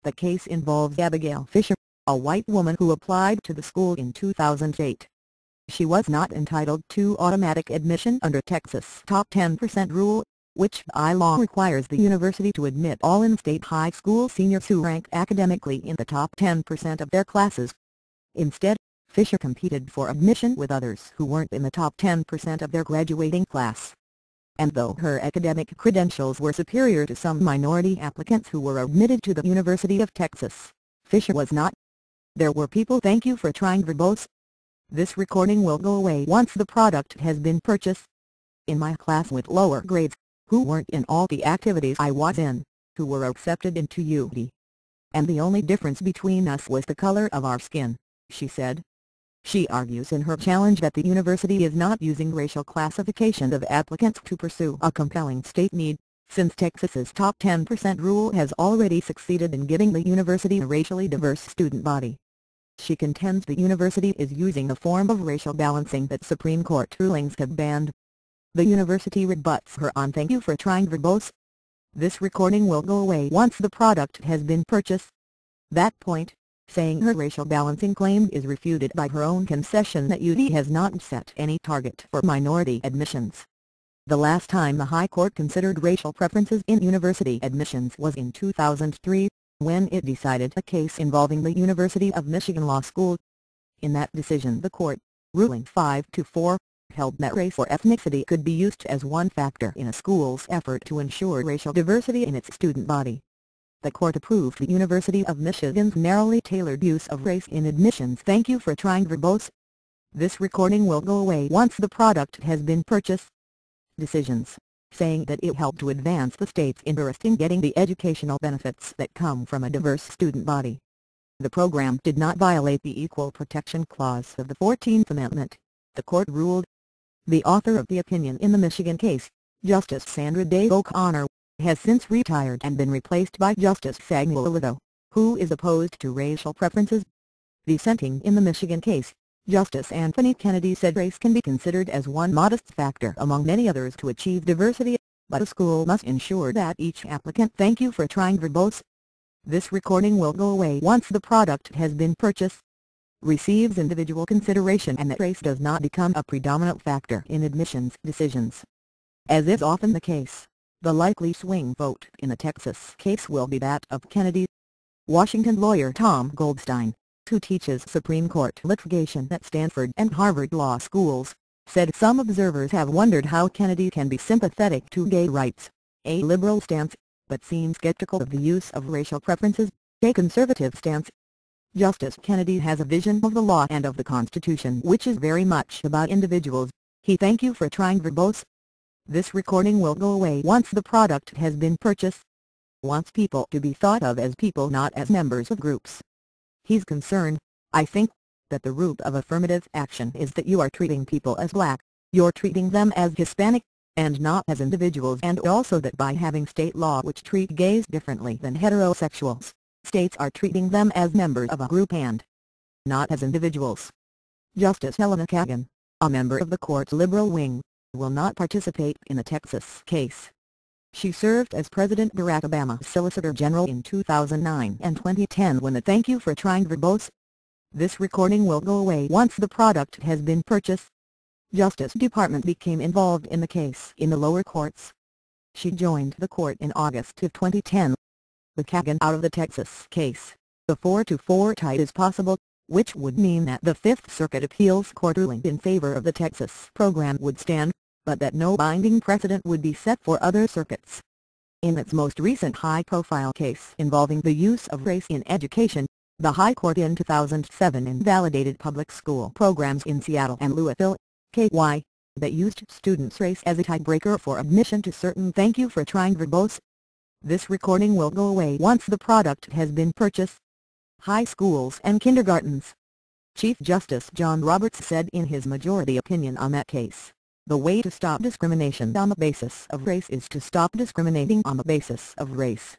The case involves Abigail Fisher, a white woman who applied to the school in 2008. She was not entitled to automatic admission under Texas' top 10% rule, which by law requires the university to admit all in-state high school seniors who rank academically in the top 10% of their classes. Instead, Fisher competed for admission with others who weren't in the top 10% of their graduating class. And though her academic credentials were superior to some minority applicants who were admitted to the University of Texas, Fisher was not. There were people. Thank you for trying verbose. This recording will go away once the product has been purchased. In my class with lower grades, who weren't in all the activities I was in, who were accepted into UD. And the only difference between us was the color of our skin, she said. She argues in her challenge that the university is not using racial classification of applicants to pursue a compelling state need, since Texas's top 10% rule has already succeeded in giving the university a racially diverse student body. She contends the university is using a form of racial balancing that Supreme Court rulings have banned. The university rebuts her on "Thank you for trying verbose. This recording will go away once the product has been purchased." That point, saying her racial balancing claim is refuted by her own concession that UD has not set any target for minority admissions. The last time the High Court considered racial preferences in university admissions was in 2003, when it decided a case involving the University of Michigan Law School. In that decision the court, ruling 5-4, held that race or ethnicity could be used as one factor in a school's effort to ensure racial diversity in its student body. The court approved the University of Michigan's narrowly tailored use of race in admissions. Thank you for trying verbose. This recording will go away once the product has been purchased. Decisions, saying that it helped to advance the state's interest in getting the educational benefits that come from a diverse student body. The program did not violate the Equal Protection Clause of the 14th Amendment, the court ruled. The author of the opinion in the Michigan case, Justice Sandra Day O'Connor, has since retired and been replaced by Justice Samuel Alito, who is opposed to racial preferences. Dissenting in the Michigan case, Justice Anthony Kennedy said race can be considered as one modest factor among many others to achieve diversity, but a school must ensure that each applicant "Thank you for trying verbose. This recording will go away once the product has been purchased. Receives individual consideration and that race does not become a predominant factor in admissions decisions. As is often the case, the likely swing vote in the Texas case will be that of Kennedy. Washington lawyer Tom Goldstein, who teaches Supreme Court litigation at Stanford and Harvard Law Schools, said some observers have wondered how Kennedy can be sympathetic to gay rights, a liberal stance, but seem skeptical of the use of racial preferences, a conservative stance. Justice Kennedy has a vision of the law and of the Constitution which is very much about individuals. He "Thank you for trying verbose. This recording will go away once the product has been purchased. Wants people to be thought of as people, not as members of groups. He's concerned, I think, that the root of affirmative action is that you are treating people as black, you're treating them as Hispanic, and not as individuals, and also that by having state law which treat gays differently than heterosexuals, states are treating them as members of a group and not as individuals." Justice Helena Kagan, a member of the court's liberal wing, will not participate in the Texas case. She served as President Barack Obama's Solicitor General in 2009 and 2010 when the "Thank you for trying verbose. This recording will go away once the product has been purchased." Justice Department became involved in the case in the lower courts. She joined the court in August of 2010. With Kagan out of the Texas case, the 4-4 tie is possible, which would mean that the Fifth Circuit Appeals Court ruling in favor of the Texas program would stand, but that no binding precedent would be set for other circuits. In its most recent high-profile case involving the use of race in education, the High Court in 2007 invalidated public school programs in Seattle and Louisville, KY, that used students' race as a tiebreaker for admission to certain "Thank you for trying verbose. This recording will go away once the product has been purchased. High schools and kindergartens. Chief Justice John Roberts said in his majority opinion on that case, "The way to stop discrimination on the basis of race is to stop discriminating on the basis of race."